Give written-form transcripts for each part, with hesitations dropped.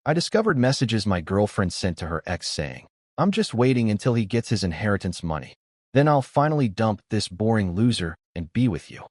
I discovered messages my girlfriend sent to her ex saying, "I'm just waiting until he gets his inheritance money. Then I'll finally dump this boring loser and be with you."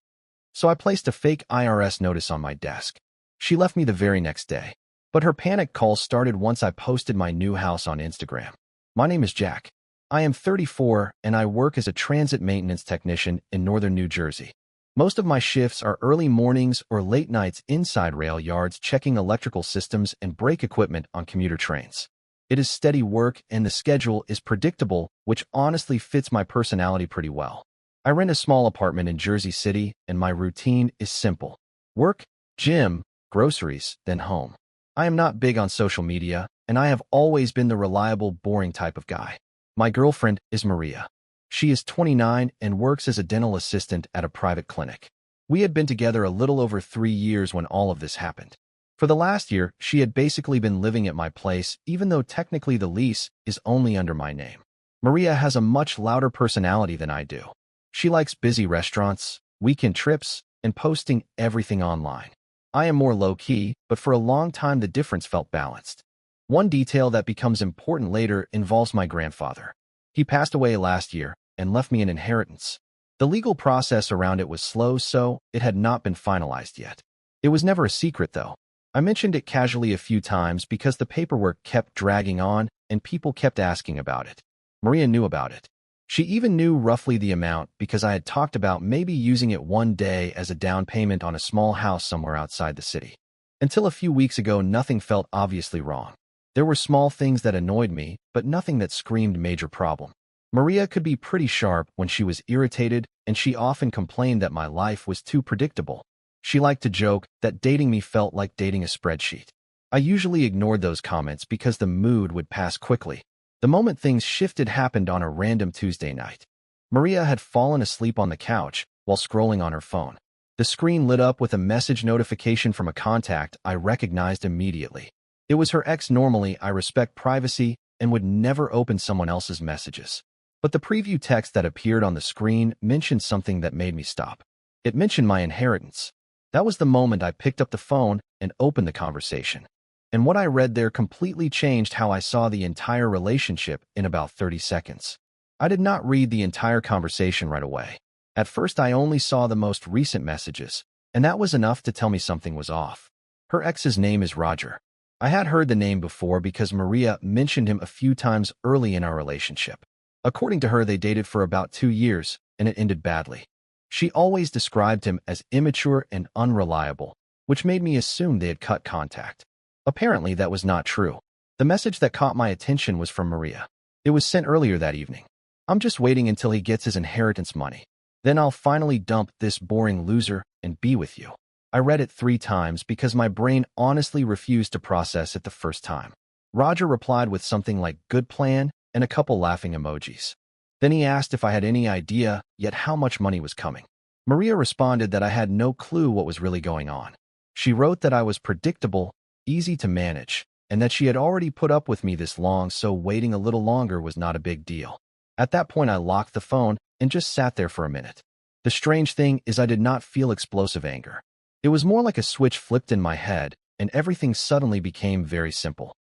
So I placed a fake IRS notice on my desk. She left me the very next day. But her panic calls started once I posted my new house on Instagram. My name is Jack. I am 34 and I work as a transit maintenance technician in northern New Jersey. Most of my shifts are early mornings or late nights inside rail yards checking electrical systems and brake equipment on commuter trains. It is steady work and the schedule is predictable, which honestly fits my personality pretty well. I rent a small apartment in Jersey City and my routine is simple. Work, gym, groceries, then home. I am not big on social media, and I have always been the reliable, boring type of guy. My girlfriend is Maria. She is 29 and works as a dental assistant at a private clinic. We had been together a little over 3 years when all of this happened. For the last year, she had basically been living at my place, even though technically the lease is only under my name. Maria has a much louder personality than I do. She likes busy restaurants, weekend trips, and posting everything online. I am more low-key, but for a long time the difference felt balanced. One detail that becomes important later involves my grandfather. He passed away last year and left me an inheritance. The legal process around it was slow, so it had not been finalized yet. It was never a secret, though. I mentioned it casually a few times because the paperwork kept dragging on and people kept asking about it. Maria knew about it. She even knew roughly the amount because I had talked about maybe using it one day as a down payment on a small house somewhere outside the city. Until a few weeks ago, nothing felt obviously wrong. There were small things that annoyed me, but nothing that screamed major problem. Maria could be pretty sharp when she was irritated, and she often complained that my life was too predictable. She liked to joke that dating me felt like dating a spreadsheet. I usually ignored those comments because the mood would pass quickly. The moment things shifted happened on a random Tuesday night. Maria had fallen asleep on the couch while scrolling on her phone. The screen lit up with a message notification from a contact I recognized immediately. It was her ex. Normally, I respect privacy and would never open someone else's messages. But the preview text that appeared on the screen mentioned something that made me stop. It mentioned my inheritance. That was the moment I picked up the phone and opened the conversation. And what I read there completely changed how I saw the entire relationship in about 30 seconds. I did not read the entire conversation right away. At first, I only saw the most recent messages, and that was enough to tell me something was off. Her ex's name is Roger. I had heard the name before because Maria mentioned him a few times early in our relationship. According to her, they dated for about 2 years, and it ended badly. She always described him as immature and unreliable, which made me assume they had cut contact. Apparently, that was not true. The message that caught my attention was from Maria. It was sent earlier that evening. "I'm just waiting until he gets his inheritance money. Then I'll finally dump this boring loser and be with you." I read it 3 times because my brain honestly refused to process it the first time. Roger replied with something like "good plan" and a couple laughing emojis. Then he asked if I had any idea yet how much money was coming. Maria responded that I had no clue what was really going on. She wrote that I was predictable, easy to manage, and that she had already put up with me this long, so waiting a little longer was not a big deal. At that point, I locked the phone and just sat there for a minute. The strange thing is I did not feel explosive anger. It was more like a switch flipped in my head, and everything suddenly became very simple.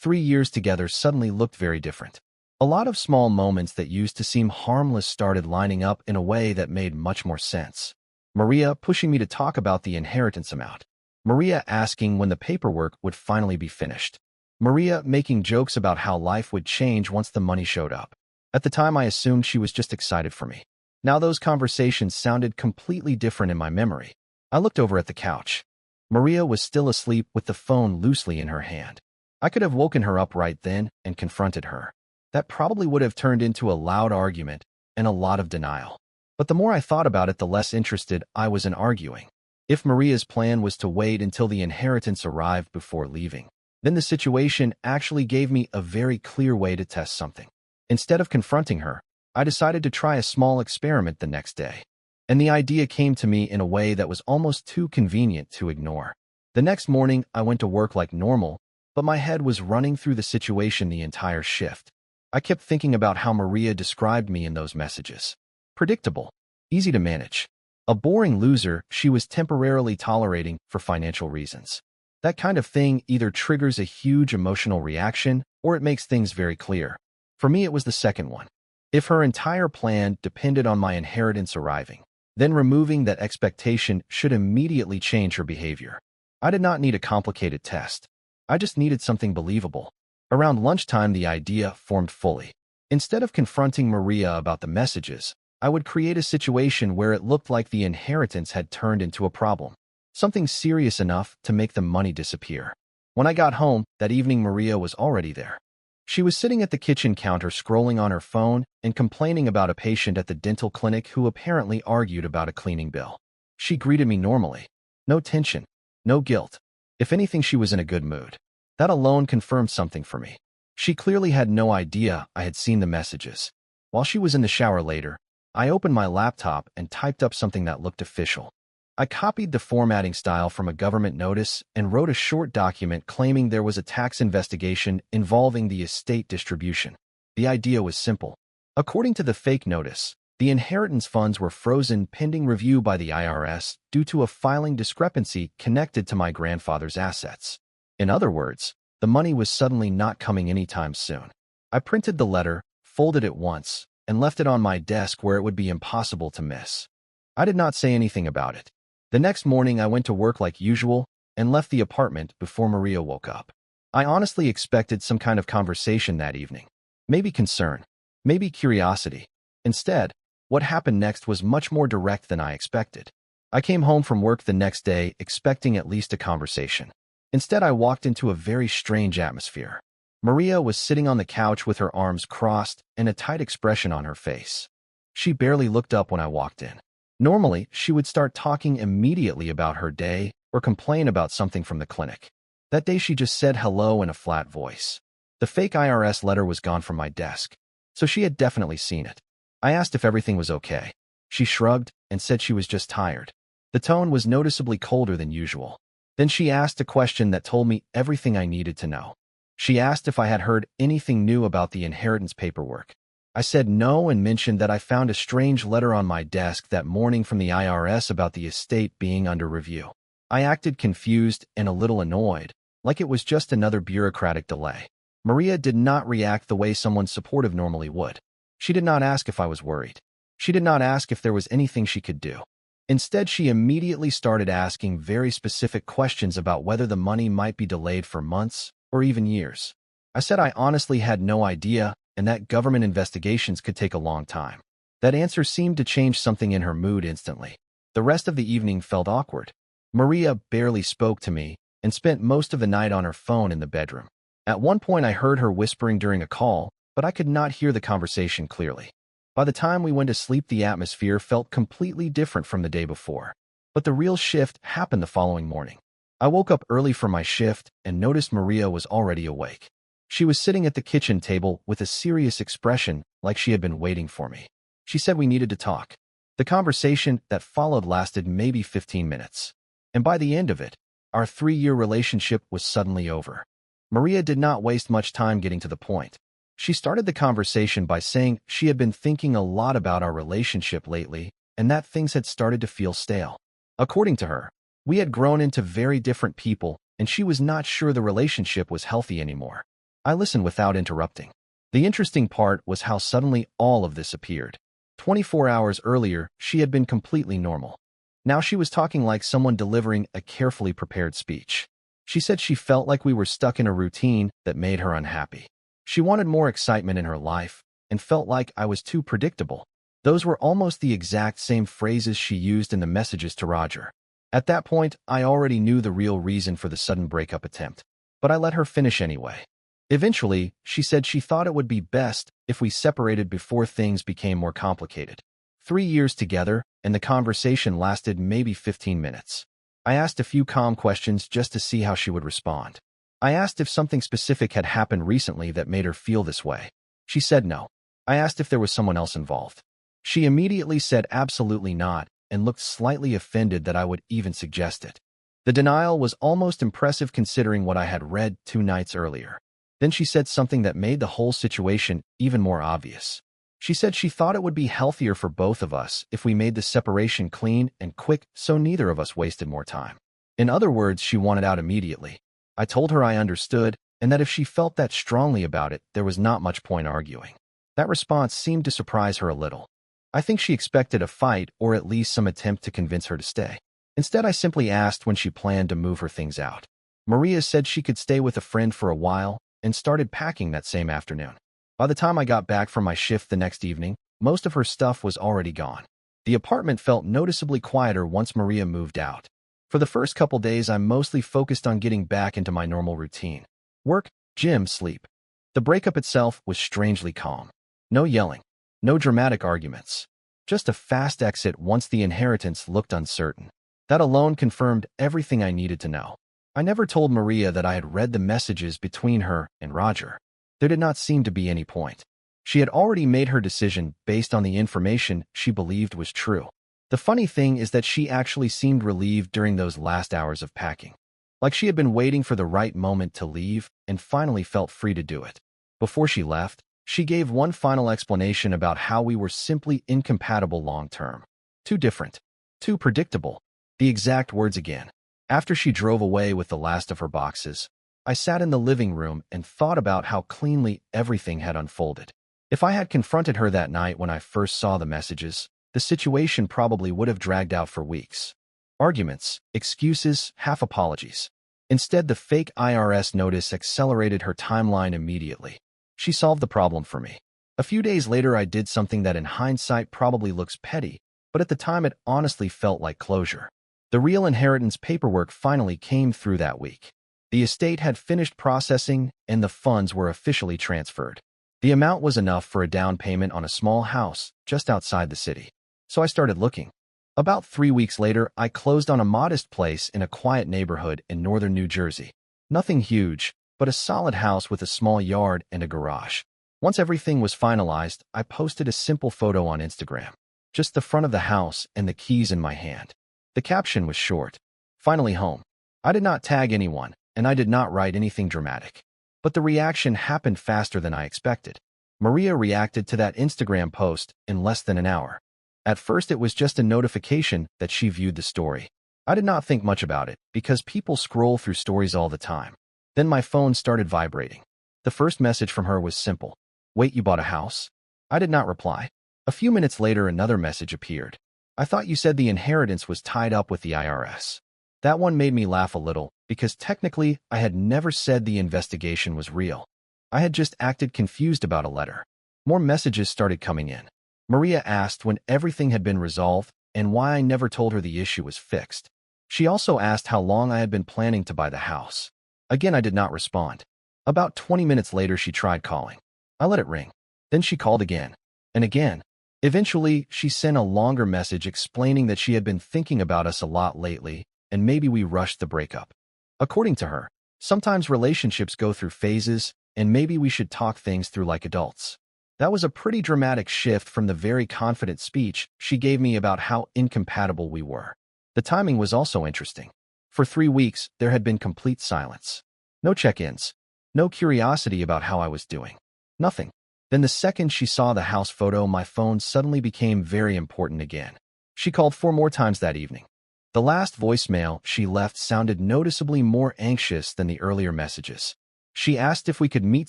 3 years together suddenly looked very different. A lot of small moments that used to seem harmless started lining up in a way that made much more sense. Maria pushing me to talk about the inheritance amount. Maria asking when the paperwork would finally be finished. Maria making jokes about how life would change once the money showed up. At the time, I assumed she was just excited for me. Now those conversations sounded completely different in my memory. I looked over at the couch. Maria was still asleep with the phone loosely in her hand. I could have woken her up right then and confronted her. That probably would have turned into a loud argument and a lot of denial. But the more I thought about it, the less interested I was in arguing. If Maria's plan was to wait until the inheritance arrived before leaving, then the situation actually gave me a very clear way to test something. Instead of confronting her, I decided to try a small experiment the next day. And the idea came to me in a way that was almost too convenient to ignore. The next morning, I went to work like normal, but my head was running through the situation the entire shift. I kept thinking about how Maria described me in those messages. Predictable, easy to manage. A boring loser she was temporarily tolerating for financial reasons. That kind of thing either triggers a huge emotional reaction or it makes things very clear. For me, it was the second one. If her entire plan depended on my inheritance arriving, then removing that expectation should immediately change her behavior. I did not need a complicated test. I just needed something believable. Around lunchtime, the idea formed fully. Instead of confronting Maria about the messages, I would create a situation where it looked like the inheritance had turned into a problem, something serious enough to make the money disappear. When I got home that evening, Maria was already there. She was sitting at the kitchen counter scrolling on her phone and complaining about a patient at the dental clinic who apparently argued about a cleaning bill. She greeted me normally. No tension, no guilt. If anything, she was in a good mood. That alone confirmed something for me. She clearly had no idea I had seen the messages. While she was in the shower later, I opened my laptop and typed up something that looked official. I copied the formatting style from a government notice and wrote a short document claiming there was a tax investigation involving the estate distribution. The idea was simple. According to the fake notice, the inheritance funds were frozen pending review by the IRS due to a filing discrepancy connected to my grandfather's assets. In other words, the money was suddenly not coming anytime soon. I printed the letter, folded it once, and left it on my desk where it would be impossible to miss. I did not say anything about it. The next morning, I went to work like usual and left the apartment before Maria woke up. I honestly expected some kind of conversation that evening. Maybe concern, maybe curiosity. Instead, what happened next was much more direct than I expected. I came home from work the next day expecting at least a conversation. Instead, I walked into a very strange atmosphere. Maria was sitting on the couch with her arms crossed and a tight expression on her face. She barely looked up when I walked in. Normally, she would start talking immediately about her day or complain about something from the clinic. That day, she just said hello in a flat voice. The fake IRS letter was gone from my desk, so she had definitely seen it. I asked if everything was okay. She shrugged and said she was just tired. The tone was noticeably colder than usual. Then she asked a question that told me everything I needed to know. She asked if I had heard anything new about the inheritance paperwork. I said no and mentioned that I found a strange letter on my desk that morning from the IRS about the estate being under review. I acted confused and a little annoyed, like it was just another bureaucratic delay. Maria did not react the way someone supportive normally would. She did not ask if I was worried. She did not ask if there was anything she could do. Instead, she immediately started asking very specific questions about whether the money might be delayed for months or even years. I said I honestly had no idea and that government investigations could take a long time. That answer seemed to change something in her mood instantly. The rest of the evening felt awkward. Maria barely spoke to me and spent most of the night on her phone in the bedroom. At one point, I heard her whispering during a call, but I could not hear the conversation clearly. By the time we went to sleep, the atmosphere felt completely different from the day before. But the real shift happened the following morning. I woke up early for my shift and noticed Maria was already awake. She was sitting at the kitchen table with a serious expression like she had been waiting for me. She said we needed to talk. The conversation that followed lasted maybe 15 minutes. And by the end of it, our 3-year relationship was suddenly over. Maria did not waste much time getting to the point. She started the conversation by saying she had been thinking a lot about our relationship lately and that things had started to feel stale. According to her, we had grown into very different people and she was not sure the relationship was healthy anymore. I listened without interrupting. The interesting part was how suddenly all of this appeared. 24 hours earlier, she had been completely normal. Now she was talking like someone delivering a carefully prepared speech. She said she felt like we were stuck in a routine that made her unhappy. She wanted more excitement in her life and felt like I was too predictable. Those were almost the exact same phrases she used in the messages to Roger. At that point, I already knew the real reason for the sudden breakup attempt, but I let her finish anyway. Eventually, she said she thought it would be best if we separated before things became more complicated. 3 years together, and the conversation lasted maybe 15 minutes. I asked a few calm questions just to see how she would respond. I asked if something specific had happened recently that made her feel this way. She said no. I asked if there was someone else involved. She immediately said absolutely not and looked slightly offended that I would even suggest it. The denial was almost impressive considering what I had read 2 nights earlier. Then she said something that made the whole situation even more obvious. She said she thought it would be healthier for both of us if we made the separation clean and quick so neither of us wasted more time. In other words, she wanted out immediately. I told her I understood, and that if she felt that strongly about it, there was not much point arguing. That response seemed to surprise her a little. I think she expected a fight or at least some attempt to convince her to stay. Instead, I simply asked when she planned to move her things out. Maria said she could stay with a friend for a while and started packing that same afternoon. By the time I got back from my shift the next evening, most of her stuff was already gone. The apartment felt noticeably quieter once Maria moved out. For the first couple days, I mostly focused on getting back into my normal routine. Work, gym, sleep. The breakup itself was strangely calm. No yelling. No dramatic arguments. Just a fast exit once the inheritance looked uncertain. That alone confirmed everything I needed to know. I never told Maria that I had read the messages between her and Roger. There did not seem to be any point. She had already made her decision based on the information she believed was true. The funny thing is that she actually seemed relieved during those last hours of packing. Like she had been waiting for the right moment to leave and finally felt free to do it. Before she left, she gave one final explanation about how we were simply incompatible long-term. Too different. Too predictable. The exact words again. After she drove away with the last of her boxes, I sat in the living room and thought about how cleanly everything had unfolded. If I had confronted her that night when I first saw the messages, the situation probably would have dragged out for weeks. Arguments, excuses, half apologies. Instead, the fake IRS notice accelerated her timeline immediately. She solved the problem for me. A few days later, I did something that in hindsight probably looks petty, but at the time it honestly felt like closure. The real inheritance paperwork finally came through that week. The estate had finished processing and the funds were officially transferred. The amount was enough for a down payment on a small house just outside the city. So I started looking. About 3 weeks later, I closed on a modest place in a quiet neighborhood in northern New Jersey. Nothing huge, but a solid house with a small yard and a garage. Once everything was finalized, I posted a simple photo on Instagram. Just the front of the house and the keys in my hand. The caption was short. Finally home. I did not tag anyone, and I did not write anything dramatic. But the reaction happened faster than I expected. Maria reacted to that Instagram post in less than an hour. At first, it was just a notification that she viewed the story. I did not think much about it, because people scroll through stories all the time. Then my phone started vibrating. The first message from her was simple. "Wait, you bought a house?" I did not reply. A few minutes later, another message appeared. "I thought you said the inheritance was tied up with the IRS." That one made me laugh a little, because technically I had never said the investigation was real. I had just acted confused about a letter. More messages started coming in. Maria asked when everything had been resolved and why I never told her the issue was fixed. She also asked how long I had been planning to buy the house. Again, I did not respond. About 20 minutes later, she tried calling. I let it ring. Then she called again. And again. Eventually, she sent a longer message explaining that she had been thinking about us a lot lately, and maybe we rushed the breakup. According to her, sometimes relationships go through phases, and maybe we should talk things through like adults. That was a pretty dramatic shift from the very confident speech she gave me about how incompatible we were. The timing was also interesting. For 3 weeks, there had been complete silence. No check-ins. No curiosity about how I was doing. Nothing. Then the second she saw the house photo, my phone suddenly became very important again. She called 4 more times that evening. The last voicemail she left sounded noticeably more anxious than the earlier messages. She asked if we could meet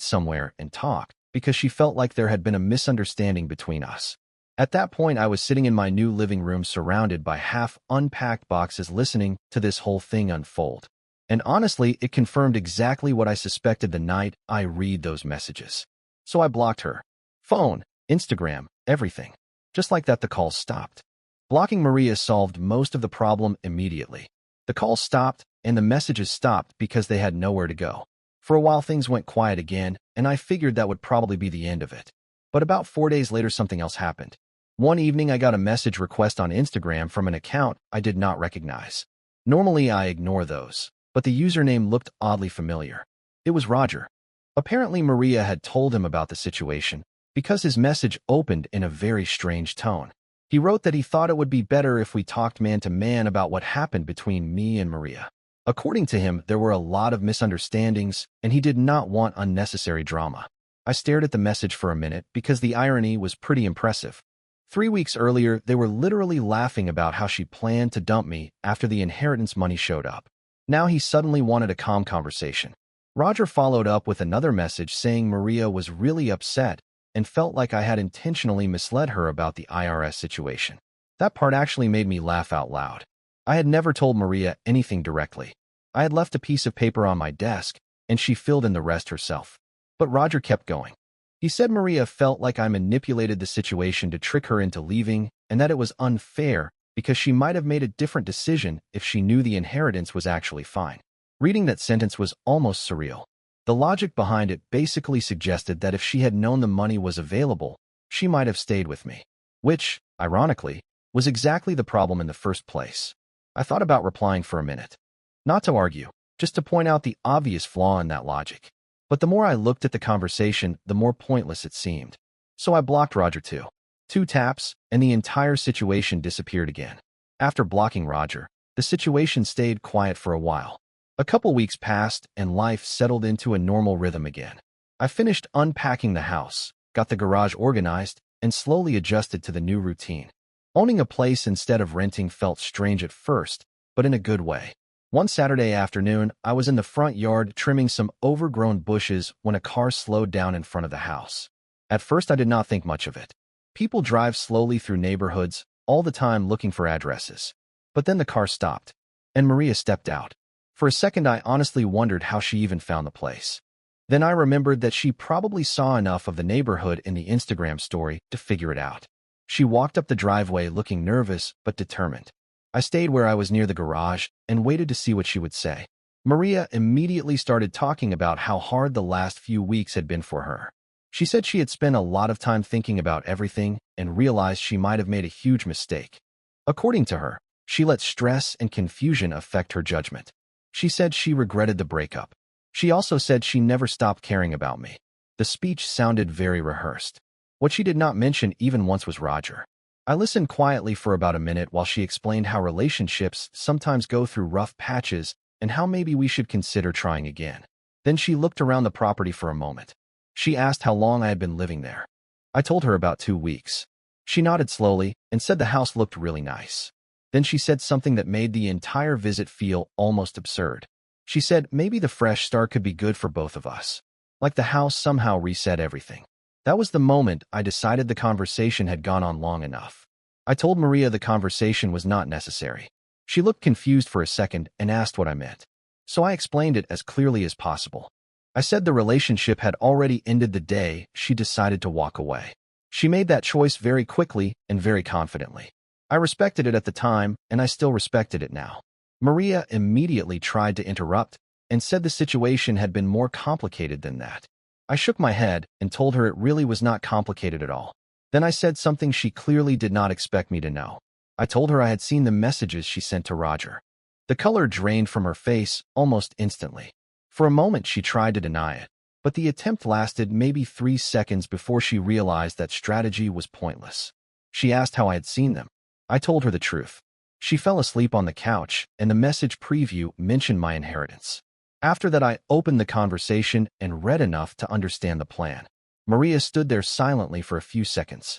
somewhere and talk, because she felt like there had been a misunderstanding between us. At that point, I was sitting in my new living room surrounded by half-unpacked boxes listening to this whole thing unfold. And honestly, it confirmed exactly what I suspected the night I read those messages. So I blocked her. Phone, Instagram, everything. Just like that, the calls stopped. Blocking Maria solved most of the problem immediately. The calls stopped, and the messages stopped because they had nowhere to go. For a while, things went quiet again, and I figured that would probably be the end of it. But about 4 days later, something else happened. One evening, I got a message request on Instagram from an account I did not recognize. Normally, I ignore those, but the username looked oddly familiar. It was Roger. Apparently, Maria had told him about the situation, because his message opened in a very strange tone. He wrote that he thought it would be better if we talked man-to-man about what happened between me and Maria. According to him, there were a lot of misunderstandings, and he did not want unnecessary drama. I stared at the message for a minute because the irony was pretty impressive. 3 weeks earlier, they were literally laughing about how she planned to dump me after the inheritance money showed up. Now he suddenly wanted a calm conversation. Roger followed up with another message saying Maria was really upset and felt like I had intentionally misled her about the IRS situation. That part actually made me laugh out loud. I had never told Maria anything directly. I had left a piece of paper on my desk, and she filled in the rest herself. But Roger kept going. He said Maria felt like I manipulated the situation to trick her into leaving and that it was unfair because she might have made a different decision if she knew the inheritance was actually fine. Reading that sentence was almost surreal. The logic behind it basically suggested that if she had known the money was available, she might have stayed with me. Which, ironically, was exactly the problem in the first place. I thought about replying for a minute. Not to argue, just to point out the obvious flaw in that logic. But the more I looked at the conversation, the more pointless it seemed. So I blocked Roger too. 2 taps, and the entire situation disappeared again. After blocking Roger, the situation stayed quiet for a while. A couple weeks passed, and life settled into a normal rhythm again. I finished unpacking the house, got the garage organized, and slowly adjusted to the new routine. Owning a place instead of renting felt strange at first, but in a good way. One Saturday afternoon, I was in the front yard trimming some overgrown bushes when a car slowed down in front of the house. At first, I did not think much of it. People drive slowly through neighborhoods, all the time looking for addresses. But then the car stopped, and Maria stepped out. For a second, I honestly wondered how she even found the place. Then I remembered that she probably saw enough of the neighborhood in the Instagram story to figure it out. She walked up the driveway looking nervous but determined. I stayed where I was near the garage and waited to see what she would say. Maria immediately started talking about how hard the last few weeks had been for her. She said she had spent a lot of time thinking about everything and realized she might have made a huge mistake. According to her, she let stress and confusion affect her judgment. She said she regretted the breakup. She also said she never stopped caring about me. The speech sounded very rehearsed. What she did not mention even once was Roger. I listened quietly for about a minute while she explained how relationships sometimes go through rough patches and how maybe we should consider trying again. Then she looked around the property for a moment. She asked how long I had been living there. I told her about 2 weeks. She nodded slowly and said the house looked really nice. Then she said something that made the entire visit feel almost absurd. She said maybe the fresh start could be good for both of us. Like the house somehow reset everything. That was the moment I decided the conversation had gone on long enough. I told Maria the conversation was not necessary. She looked confused for a second and asked what I meant. So I explained it as clearly as possible. I said the relationship had already ended the day she decided to walk away. She made that choice very quickly and very confidently. I respected it at the time, and I still respected it now. Maria immediately tried to interrupt and said the situation had been more complicated than that. I shook my head and told her it really was not complicated at all. Then I said something she clearly did not expect me to know. I told her I had seen the messages she sent to Roger. The color drained from her face almost instantly. For a moment, she tried to deny it, but the attempt lasted maybe 3 seconds before she realized that strategy was pointless. She asked how I had seen them. I told her the truth. She fell asleep on the couch, and the message preview mentioned my inheritance. After that, I opened the conversation and read enough to understand the plan. Maria stood there silently for a few seconds.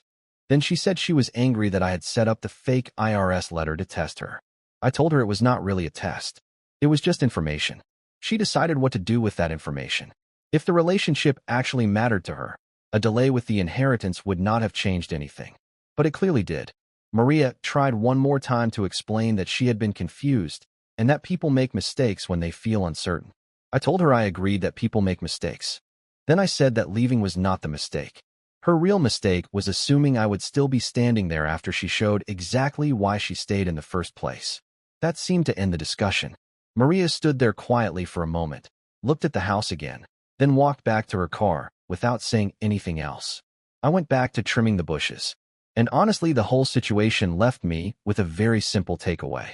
Then she said she was angry that I had set up the fake IRS letter to test her. I told her it was not really a test. It was just information. She decided what to do with that information. If the relationship actually mattered to her, a delay with the inheritance would not have changed anything. But it clearly did. Maria tried one more time to explain that she had been confused and that people make mistakes when they feel uncertain. I told her I agreed that people make mistakes. Then I said that leaving was not the mistake. Her real mistake was assuming I would still be standing there after she showed exactly why she stayed in the first place. That seemed to end the discussion. Maria stood there quietly for a moment, looked at the house again, then walked back to her car without saying anything else. I went back to trimming the bushes. And honestly, the whole situation left me with a very simple takeaway.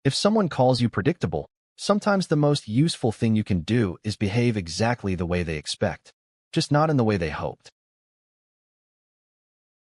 If someone calls you predictable, sometimes the most useful thing you can do is behave exactly the way they expect, just not in the way they hoped.